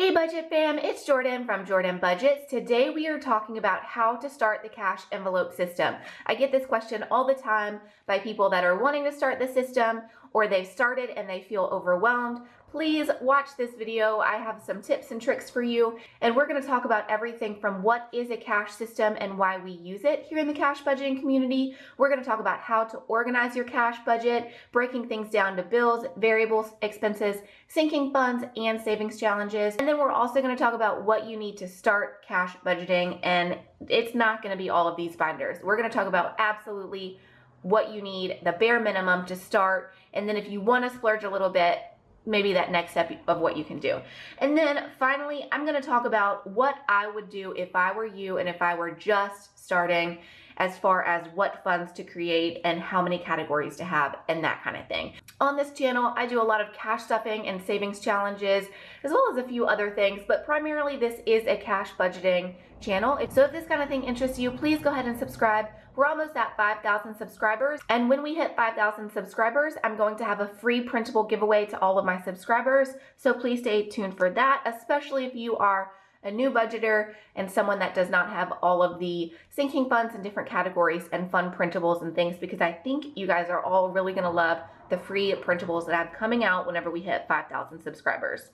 Hey Budget Fam, it's Jordan from Jordan Budgets. Today we are talking about how to start the cash envelope system. I get this question all the time by people that are wanting to start the system or they've started and they feel overwhelmed. Please watch this video. I have some tips and tricks for you, and we're going to talk about everything from what is a cash system and why we use it here in the cash budgeting community. We're going to talk about how to organize your cash budget, breaking things down to bills, variable expenses, sinking funds, and savings challenges. And then we're also going to talk about what you need to start cash budgeting, and it's not going to be all of these binders. We're going to talk about absolutely what you need, the bare minimum to start, and then if you want to splurge a little bit, maybe that next step of what you can do. And then finally, I'm going to talk about what I would do if I were you and if I were just starting, as far as what funds to create and how many categories to have and that kind of thing. On this channel, I do a lot of cash stuffing and savings challenges, as well as a few other things, but primarily this is a cash budgeting channel. So if this kind of thing interests you, please go ahead and subscribe. We're almost at 5,000 subscribers, and when we hit 5,000 subscribers, I'm going to have a free printable giveaway to all of my subscribers, so please stay tuned for that, especially if you are a new budgeter and someone that does not have all of the sinking funds and different categories and fun printables and things, because I think you guys are all really going to love the free printables that I have coming out whenever we hit 5,000 subscribers.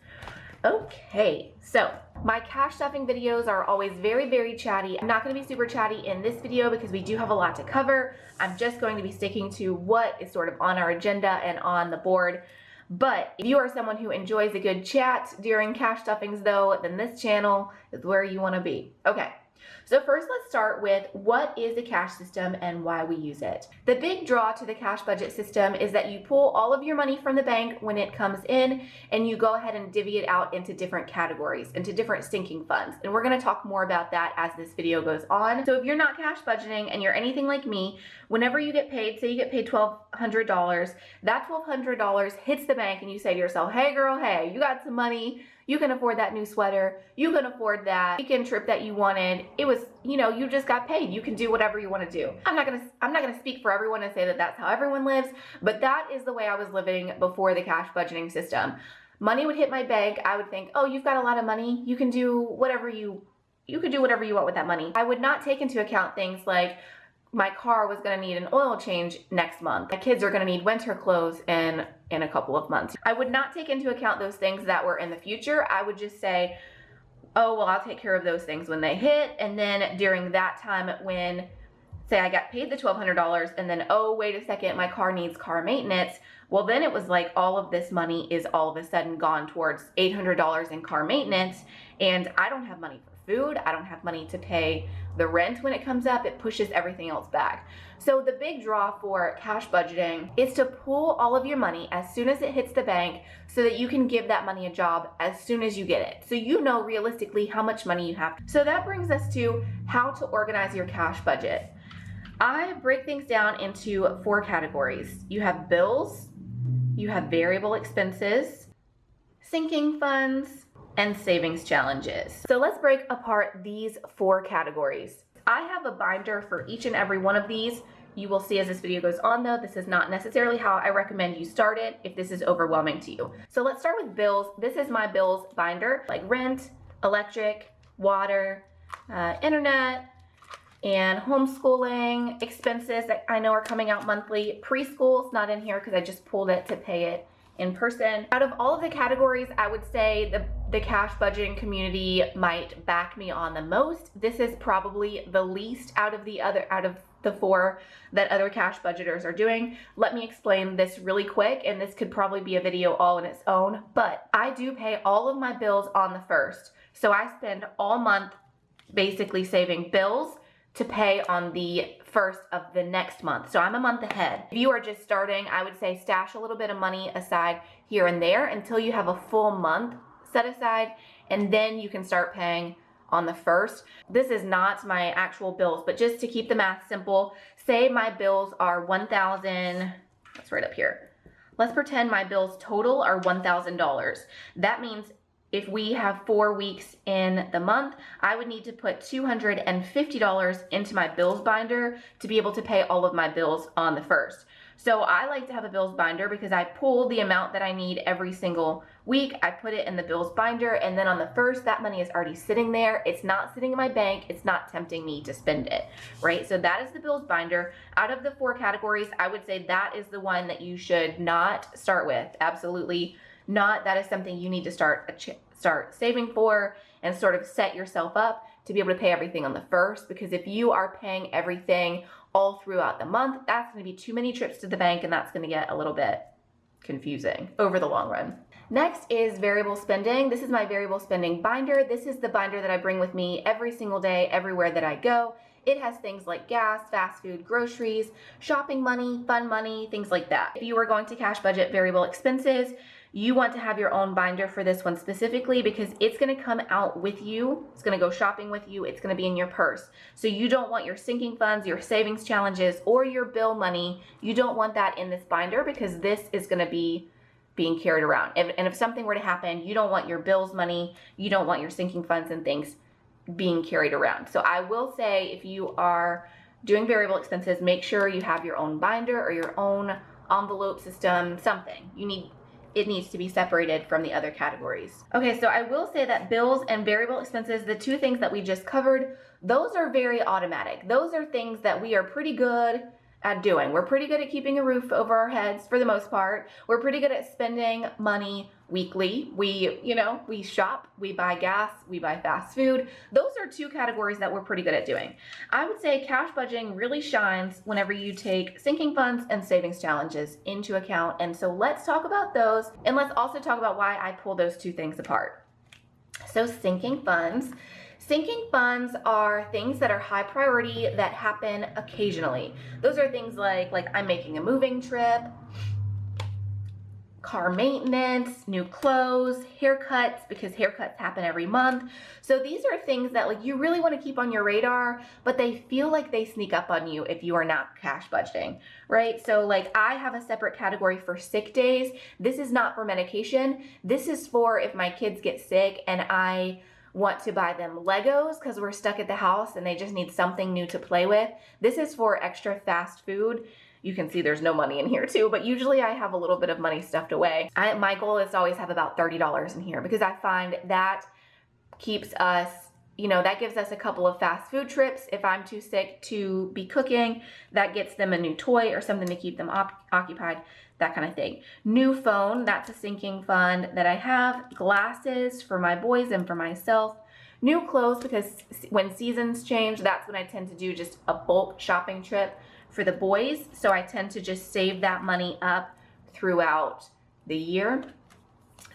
Okay, so my cash stuffing videos are always very, very chatty. I'm not going to be super chatty in this video because we do have a lot to cover. I'm just going to be sticking to what is sort of on our agenda and on the board. But if you are someone who enjoys a good chat during cash stuffings though, then this channel is where you want to be. Okay. So first, let's start with what is the cash system and why we use it. The big draw to the cash budget system is that you pull all of your money from the bank when it comes in, and you go ahead and divvy it out into different categories, into different sinking funds. And we're going to talk more about that as this video goes on. So if you're not cash budgeting and you're anything like me, whenever you get paid, say you get paid $1,200, that $1,200 hits the bank and you say to yourself, hey girl, hey, you got some money. You can afford that new sweater. You can afford that weekend trip that you wanted. It was, you just got paid. You can do whatever you want to do. I'm not gonna speak for everyone and say that that's how everyone lives, but that is the way I was living before the cash budgeting system. Money would hit my bank. I would think, oh, you've got a lot of money. You can do whatever you could do whatever you want with that money. I would not take into account things like my car was going to need an oil change next month. My kids are going to need winter clothes in a couple of months. I would not take into account those things that were in the future. I would just say, oh, well, I'll take care of those things when they hit. And then during that time when, say I got paid the $1,200 and then, oh, wait a second, my car needs car maintenance. Well, then it was like all of this money is all of a sudden gone towards $800 in car maintenance, and I don't have money for food. I don't have money to pay the rent when it comes up. It pushes everything else back. So the big draw for cash budgeting is to pull all of your money as soon as it hits the bank so that you can give that money a job as soon as you get it. So you know realistically how much money you have. So that brings us to how to organize your cash budget. I break things down into 4 categories. You have bills, you have variable expenses, sinking funds, and savings challenges. So let's break apart these 4 categories. I have a binder for each and every one of these. You will see as this video goes on though, this is not necessarily how I recommend you start it if this is overwhelming to you. So let's start with bills. This is my bills binder, like rent, electric, water, internet, and homeschooling expenses that I know are coming out monthly. Preschool's not in here because I just pulled it to pay it in person. Out of all of the categories, I would say the cash budgeting community might back me on the most. This is probably the least out of the 4 that other cash budgeters are doing. Let me explain this really quick, and this could probably be a video all in its own, but I do pay all of my bills on the 1st. So I spend all month basically saving bills to pay on the 1st of the next month. So I'm a month ahead. If you are just starting, I would say stash a little bit of money aside here and there until you have a full month set aside, and then you can start paying on the 1st. This is not my actual bills, but just to keep the math simple, say my bills are $1,000, that's right up here. Let's pretend my bills total are $1,000. That means if we have 4 weeks in the month, I would need to put $250 into my bills binder to be able to pay all of my bills on the 1st. So I like to have a bills binder because I pull the amount that I need every single week. I put it in the bills binder, and then on the first, that money is already sitting there. It's not sitting in my bank. It's not tempting me to spend it, right? So that is the bills binder. Out of the 4 categories, I would say that is the one that you should not start with. Absolutely not. That is something you need to start saving for and sort of set yourself up to be able to pay everything on the first, because if you are paying everything all throughout the month, that's going to be too many trips to the bank, and that's going to get a little bit confusing over the long run. Next is variable spending. This is my variable spending binder. This is the binder that I bring with me every single day, everywhere that I go. It has things like gas, fast food, groceries, shopping money, fun money, things like that. If you are going to cash budget variable expenses, you want to have your own binder for this one specifically because it's going to come out with you. It's going to go shopping with you. It's going to be in your purse. So you don't want your sinking funds, your savings challenges, or your bill money. You don't want that in this binder because this is going to be being carried around. And if something were to happen, you don't want your bills money, you don't want your sinking funds and things being carried around. So I will say, if you are doing variable expenses, make sure you have your own binder or your own envelope system, something. It needs to be separated from the other categories. Okay, so I will say that bills and variable expenses, the 2 things that we just covered, those are very automatic. Those are things that we are pretty good at doing. We're pretty good at keeping a roof over our heads for the most part. We're pretty good at spending money weekly. We shop, we buy gas, we buy fast food. Those are 2 categories that we're pretty good at doing. I would say cash budgeting really shines whenever you take sinking funds and savings challenges into account. And so let's talk about those, and let's also talk about why I pull those 2 things apart. So sinking funds. Sinking funds are things that are high priority that happen occasionally. Those are things like I'm making a moving trip, car maintenance, new clothes, haircuts, because haircuts happen every month. So these are things that you really want to keep on your radar, but they feel like they sneak up on you if you are not cash budgeting, right? So I have a separate category for sick days. This is not for medication. This is for if my kids get sick and I want to buy them Legos because we're stuck at the house and they just need something new to play with. This is for extra fast food. You can see there's no money in here too, but usually I have a little bit of money stuffed away. My goal is to always have about $30 in here because I find that keeps us, that gives us a couple of fast food trips. If I'm too sick to be cooking, that gets them a new toy or something to keep them occupied, that kind of thing. New phone, that's a sinking fund that I have. Glasses for my boys and for myself. New clothes, because when seasons change, that's when I tend to do just a bulk shopping trip for the boys. So I tend to just save that money up throughout the year.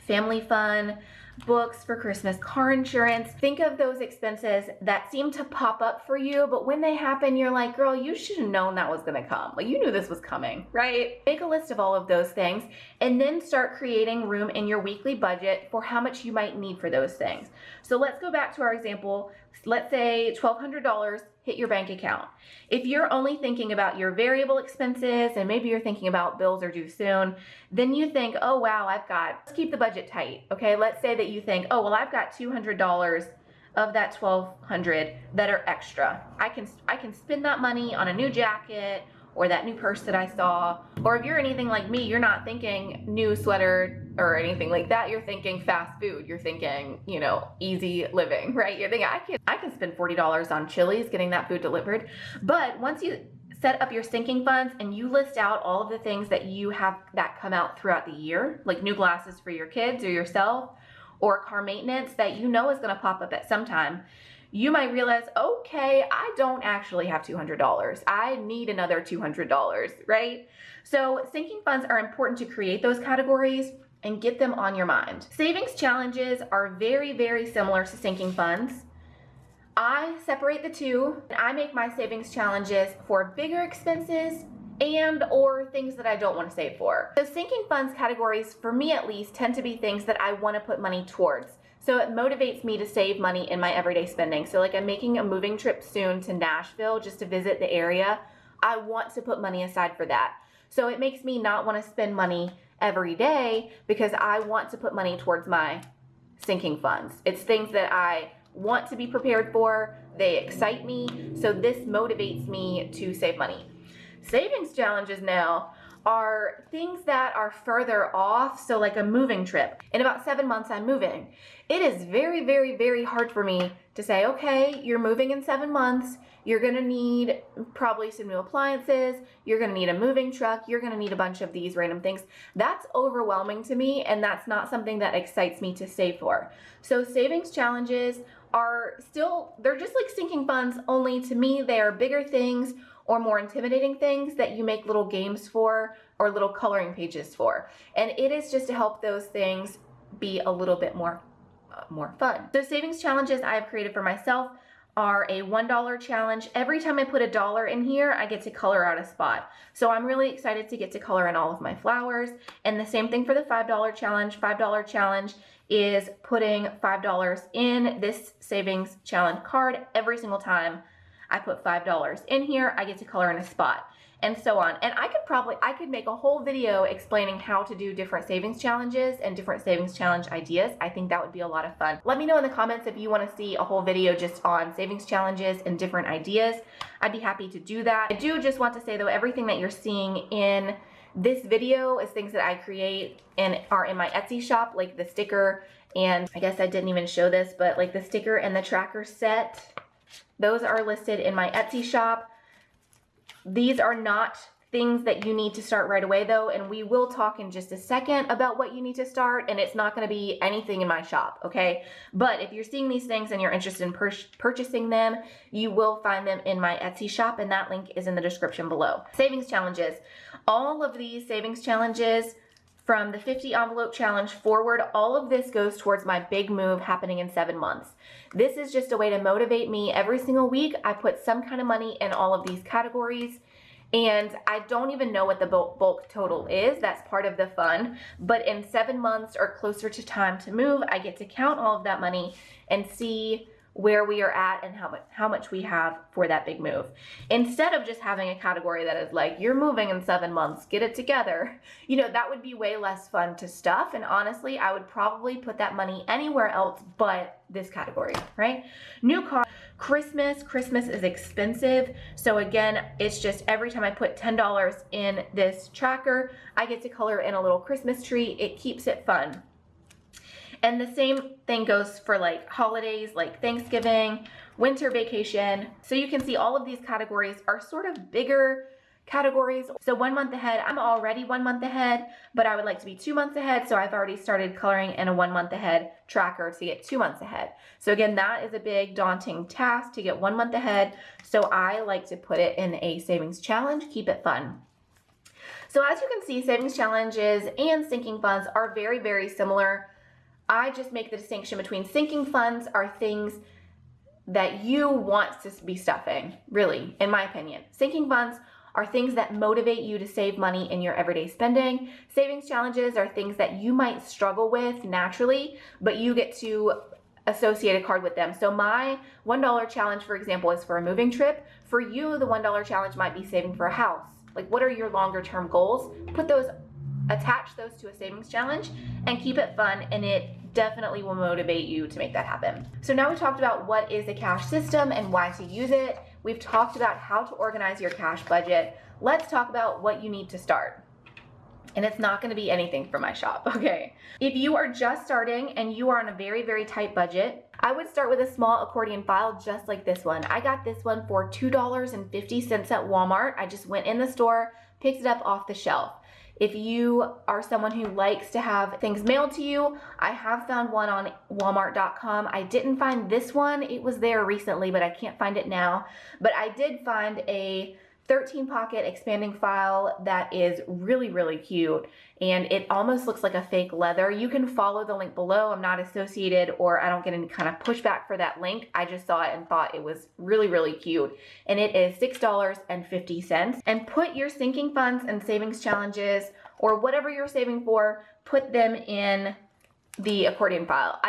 Family fun, books for Christmas, car insurance. Think of those expenses that seem to pop up for you, but when they happen, you're like, girl, you should have known that was gonna come. You knew this was coming, right? Make a list of all of those things and then start creating room in your weekly budget for how much you might need for those things. So let's go back to our example. Let's say $1,200 hit your bank account. If you're only thinking about your variable expenses and maybe you're thinking about bills are due soon, then you think, oh wow, let's keep the budget tight. Okay, let's say that you think, oh well, I've got $200 of that $1,200 that are extra. I can spend that money on a new jacket or that new purse that I saw. Or if you're anything like me, you're not thinking new sweater or anything like that. You're thinking fast food. You're thinking, easy living, right? You're thinking, I can spend $40 on Chili's getting that food delivered. But once you set up your sinking funds and you list out all of the things that you have that come out throughout the year, like new glasses for your kids or yourself, or car maintenance that is going to pop up at some time, you might realize, okay, I don't actually have $200. I need another $200, right? So sinking funds are important to create those categories and get them on your mind. Savings challenges are very, very similar to sinking funds. I separate the 2. I make my savings challenges for bigger expenses and or things that I don't want to save for. The sinking funds categories, for me at least, tend to be things that I want to put money towards. So it motivates me to save money in my everyday spending. So I'm making a moving trip soon to Nashville just to visit the area. I want to put money aside for that. So it makes me not want to spend money every day because I want to put money towards my sinking funds. It's things that I want to be prepared for. They excite me. So this motivates me to save money. Savings challenges now are things that are further off. So like a moving trip. In about 7 months, I'm moving. It is very, very, very hard for me to say, okay, you're moving in 7 months. You're gonna need probably some new appliances. You're gonna need a moving truck. You're gonna need a bunch of these random things. That's overwhelming to me, and that's not something that excites me to save for. So savings challenges are still, they're just like sinking funds, only to me they are bigger things or more intimidating things that you make little games for or little coloring pages for. And it is just to help those things be a little bit more fun. So savings challenges I have created for myself are a $1 challenge. Every time I put $1 in here, I get to color out a spot. So I'm really excited to get to color in all of my flowers. And the same thing for the $5 challenge. $5 challenge is putting $5 in this savings challenge card. Every single time I put $5 in here, I get to color in a spot, and so on. And I could make a whole video explaining how to do different savings challenges and different savings challenge ideas. I think that would be a lot of fun. Let me know in the comments if you want to see a whole video just on savings challenges and different ideas. I'd be happy to do that. I do just want to say though, everything that you're seeing in this video is things that I create and are in my Etsy shop, like the sticker, and I guess I didn't even show this, but like the sticker and the tracker set, those are listed in my Etsy shop. These are not things that you need to start right away though, and we will talk in just a second about what you need to start, and it's not going to be anything in my shop, okay? But if you're seeing these things and you're interested in purchasing them, you will find them in my Etsy shop, and that link is in the description below. Savings challenges. All of these savings challenges from the 50 envelope challenge forward, all of this goes towards my big move happening in 7 months. This is just a way to motivate me. Every single week, I put some kind of money in all of these categories, and I don't even know what the bulk total is. That's part of the fun. But in 7 months or closer to time to move, I get to count all of that money and see where we are at and how much we have for that big move. Instead of just having a category that is like, you're moving in 7 months, get it together, you know, that would be way less fun to stuff. And honestly, I would probably put that money anywhere else but this category, right? New car, Christmas is expensive. So again, it's just every time I put $10 in this tracker, I get to color in a little Christmas tree. It keeps it fun. And the same thing goes for like holidays, like Thanksgiving, winter vacation. So you can see all of these categories are sort of bigger categories. So 1 month ahead, I'm already 1 month ahead, but I would like to be 2 months ahead. So I've already started coloring in a 1 month ahead tracker to get 2 months ahead. So again, that is a big daunting task to get 1 month ahead. So I like to put it in a savings challenge, keep it fun. So as you can see, savings challenges and sinking funds are very, very similar. I just make the distinction between sinking funds are things that you want to be stuffing, really, in my opinion. Sinking funds are things that motivate you to save money in your everyday spending. Savings challenges are things that you might struggle with naturally, but you get to associate a card with them. So my $1 challenge, for example, is for a moving trip. For you, the $1 challenge might be saving for a house. Like, what are your longer term goals? Attach those to a savings challenge and keep it fun, and it definitely will motivate you to make that happen. So now we talked about what is a cash system and why to use it. We've talked about how to organize your cash budget. Let's talk about what you need to start. And it's not going to be anything from my shop, okay? If you are just starting and you are on a very, very tight budget, I would start with a small accordion file just like this one. I got this one for $2.50 at Walmart. I just went in the store, picked it up off the shelf. If you are someone who likes to have things mailed to you, I have found one on Walmart.com. I didn't find this one. It was there recently, but I can't find it now. But I did find a 13 pocket expanding file that is really, really cute, and it almost looks like a fake leather. You can follow the link below. I'm not associated, or I don't get any kind of pushback for that link. I just saw it and thought it was really, really cute, and it is $6.50. And put your sinking funds and savings challenges, or whatever you're saving for, put them in the accordion file.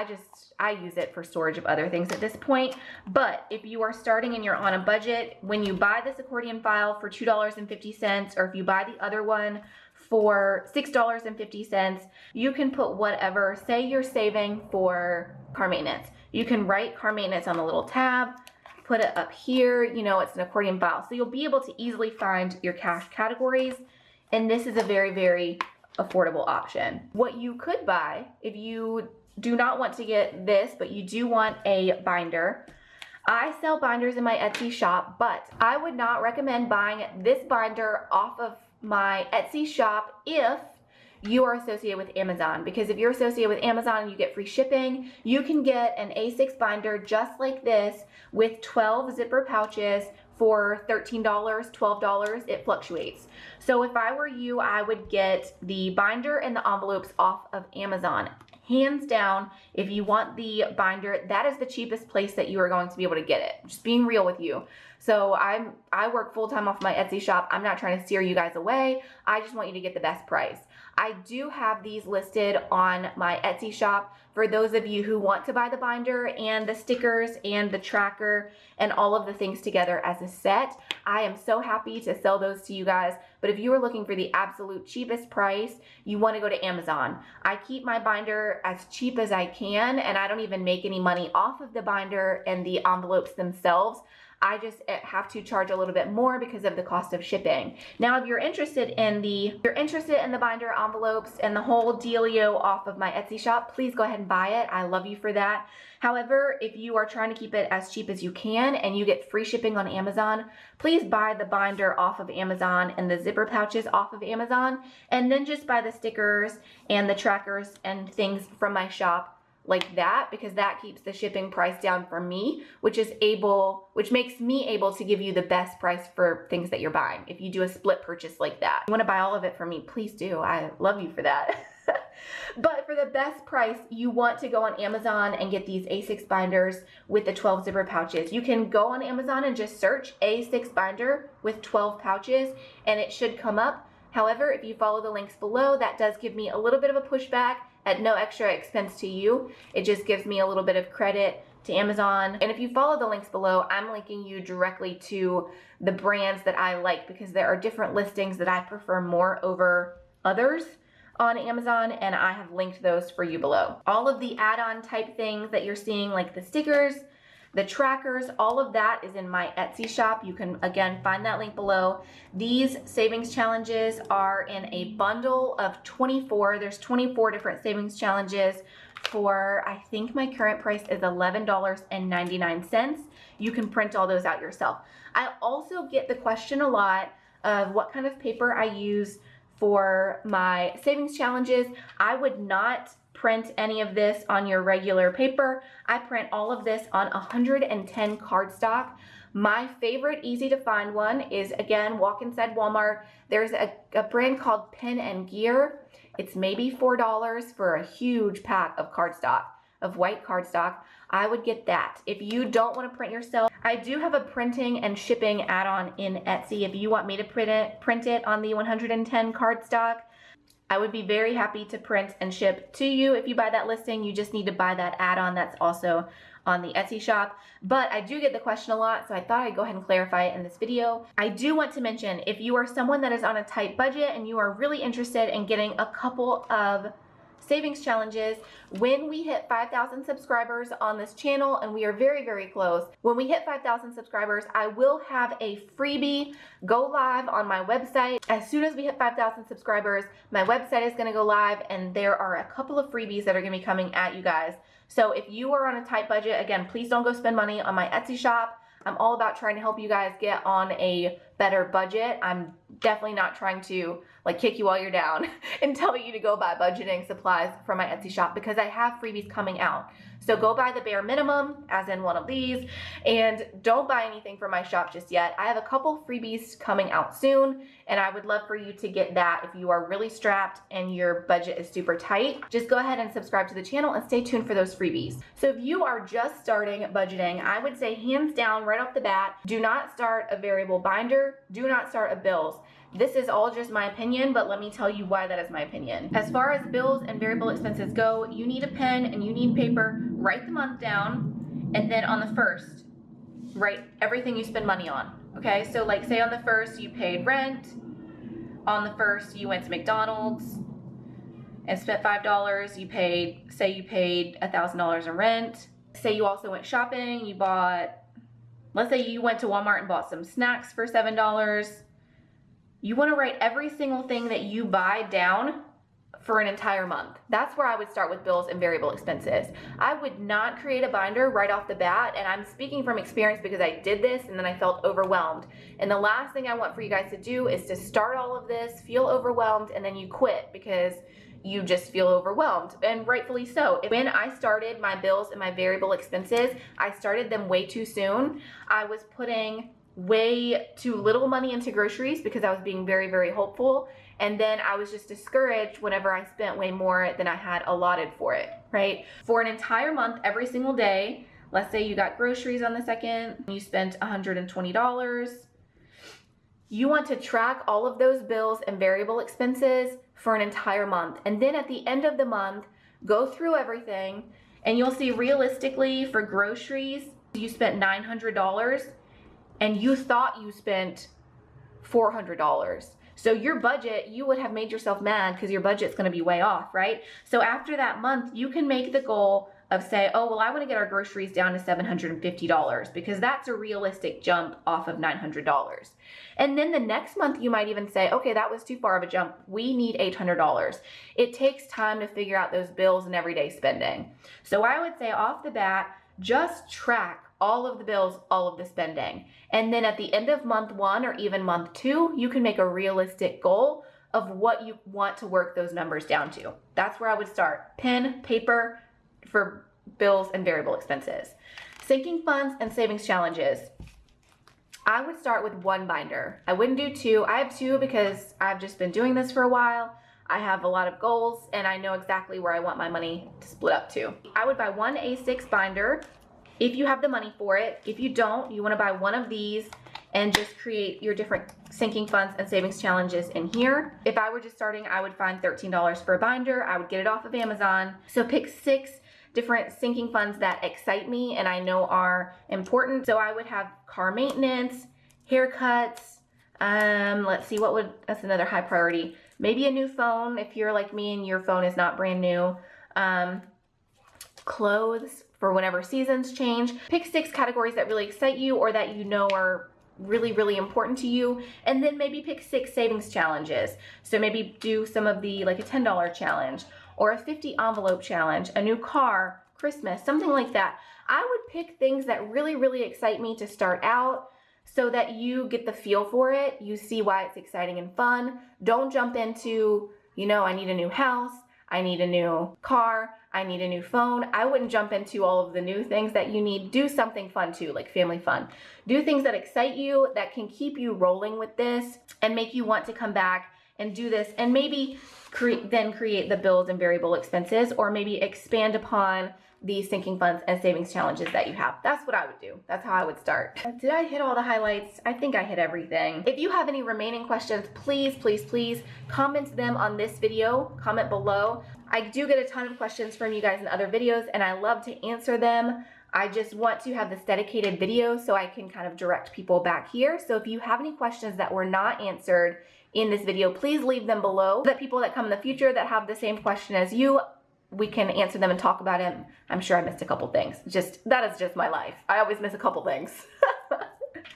I use it for storage of other things at this point. But if you are starting and you're on a budget, when you buy this accordion file for $2.50, or if you buy the other one for $6.50, you can put whatever. Say you're saving for car maintenance. You can write car maintenance on the little tab, put it up here, you know, it's an accordion file. So you'll be able to easily find your cash categories And this is a very, very affordable option. What you could buy if you do not want to get this, but you do want a binder. I sell binders in my Etsy shop, but I would not recommend buying this binder off of my Etsy shop if you are associated with Amazon, because if you're associated with Amazon and you get free shipping, you can get an A6 binder just like this with 12 zipper pouches for $13, $12. It fluctuates. So if I were you, I would get the binder and the envelopes off of Amazon. Hands down, if you want the binder, that is the cheapest place that you are going to be able to get it. Just being real with you. So I work full-time off my Etsy shop. I'm not trying to steer you guys away. I just want you to get the best price. I do have these listed on my Etsy shop for those of you who want to buy the binder and the stickers and the tracker and all of the things together as a set. I am so happy to sell those to you guys. But if you are looking for the absolute cheapest price, you want to go to Amazon. I keep my binder as cheap as I can, and I don't even make any money off of the binder and the envelopes themselves. I just have to charge a little bit more because of the cost of shipping. Now, if you're interested in the binder envelopes and the whole dealio off of my Etsy shop, please go ahead and buy it. I love you for that. However, if you are trying to keep it as cheap as you can and you get free shipping on Amazon, please buy the binder off of Amazon and the zipper pouches off of Amazon, and then just buy the stickers and the trackers and things from my shop like that, because that keeps the shipping price down for me, which makes me able to give you the best price for things that you're buying. If you do a split purchase like that, you want to buy all of it from me, please do. I love you for that. But for the best price, you want to go on Amazon and get these A6 binders with the 12 zipper pouches. You can go on Amazon and just search A6 binder with 12 pouches and it should come up. However, if you follow the links below, that does give me a little bit of a pushback at no extra expense to you. It just gives me a little bit of credit to Amazon. And if you follow the links below, I'm linking you directly to the brands that I like, because there are different listings that I prefer more over others on Amazon, and I have linked those for you below. All of the add-on type things that you're seeing, like the stickers, the trackers, all of that is in my Etsy shop. You can, again, find that link below. These savings challenges are in a bundle of 24. There's 24 different savings challenges for, I think my current price is $11.99. You can print all those out yourself. I also get the question a lot of what kind of paper I use for my savings challenges. I would not print any of this on your regular paper. I print all of this on 110 cardstock. My favorite easy to find one is, again, walk inside Walmart. There's a brand called Pen and Gear. It's maybe $4 for a huge pack of cardstock, of white cardstock. I would get that. If you don't want to print yourself, I do have a printing and shipping add-on in Etsy. If you want me to print it on the 110 cardstock, I would be very happy to print and ship to you. If you buy that listing, you just need to buy that add-on that's also on the Etsy shop. But I do get the question a lot, so I thought I'd go ahead and clarify it in this video. I do want to mention, if you are someone that is on a tight budget and you are really interested in getting a couple of savings challenges, when we hit 5,000 subscribers on this channel, and we are very, very close, when we hit 5,000 subscribers, I will have a freebie go live on my website. As soon as we hit 5,000 subscribers, my website is going to go live, and there are a couple of freebies that are going to be coming at you guys. So if you are on a tight budget, again, please don't go spend money on my Etsy shop. I'm all about trying to help you guys get on a better budget. I'm definitely not trying to kick you while you're down and tell you to go buy budgeting supplies from my Etsy shop, because I have freebies coming out. So go buy the bare minimum, as in one of these, and don't buy anything from my shop just yet. I have a couple freebies coming out soon, and I would love for you to get that if you are really strapped and your budget is super tight. Just go ahead and subscribe to the channel and stay tuned for those freebies. So if you are just starting budgeting, I would say hands down right off the bat, do not start a variable binder, do not start a bills. This is all just my opinion, but let me tell you why that is my opinion. As far as bills and variable expenses go, you need a pen and you need paper. Write the month down, and then on the first, write everything you spend money on. Okay, so like say on the first you paid rent, on the first you went to McDonald's and spent $5, you paid $1,000 in rent. Say you also went shopping, you bought, let's say you went to Walmart and bought some snacks for $7. You want to write every single thing that you buy down for an entire month. That's where I would start with bills and variable expenses. I would not create a binder right off the bat, and I'm speaking from experience because I did this and then I felt overwhelmed. And the last thing I want for you guys to do is to start all of this, feel overwhelmed, and then you quit because you just feel overwhelmed, and rightfully so. When I started my bills and my variable expenses, I started them way too soon. I was putting way too little money into groceries because I was being very, very hopeful. And then I was just discouraged whenever I spent way more than I had allotted for it, right? For an entire month, every single day, let's say you got groceries on the second, you spent $120. You want to track all of those bills and variable expenses for an entire month. And then at the end of the month, go through everything and you'll see realistically for groceries, you spent $900 and you thought you spent $400. So your budget, you would have made yourself mad because your budget's going to be way off, right? So after that month, you can make the goal of say, oh, well, I want to get our groceries down to $750 because that's a realistic jump off of $900. And then the next month, you might even say, okay, that was too far of a jump. We need $800. It takes time to figure out those bills and everyday spending. So I would say off the bat, just track all of the bills, all of the spending. And then at the end of month 1 or even month 2, you can make a realistic goal of what you want to work those numbers down to. That's where I would start. Pen, paper for bills and variable expenses. Sinking funds and savings challenges. I would start with 1 binder. I wouldn't do 2. I have 2 because I've just been doing this for a while. I have a lot of goals and I know exactly where I want my money to split up to. I would buy 1 A6 binder if you have the money for it. If you don't, you want to buy 1 of these and just create your different sinking funds and savings challenges in here. If I were just starting, I would find $13 for a binder. I would get it off of Amazon. So pick 6 different sinking funds that excite me and I know are important. So I would have car maintenance, haircuts, let's see, that's another high priority. Maybe a new phone if you're like me and your phone is not brand new. Clothes for whenever seasons change. Pick 6 categories that really excite you or that you know are really, really important to you. And then maybe pick 6 savings challenges. So maybe do some of the, like a $10 challenge or a 50 envelope challenge, a new car, Christmas, something like that. I would pick things that really, really excite me to start out so that you get the feel for it. You see why it's exciting and fun. Don't jump into, you know, I need a new house, I need a new car, I need a new phone. I wouldn't jump into all of the new things that you need. Do something fun too, like family fun. Do things that excite you, that can keep you rolling with this and make you want to come back and do this and maybe then create the bills and variable expenses or maybe expand upon these sinking funds and savings challenges that you have. That's what I would do. That's how I would start. Did I hit all the highlights? I think I hit everything. If you have any remaining questions, please, please, please comment them on this video. Comment below. I do get a ton of questions from you guys in other videos and I love to answer them. I just want to have this dedicated video so I can kind of direct people back here. So if you have any questions that were not answered in this video, please leave them below so that people that come in the future that have the same question as you, we can answer them and talk about it. I'm sure I missed a couple things. That is just my life. I always miss a couple things.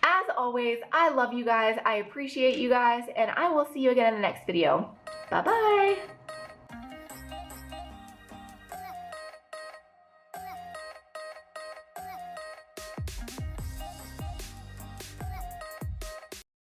As always, I love you guys. I appreciate you guys, and I will see you again in the next video. Bye-bye.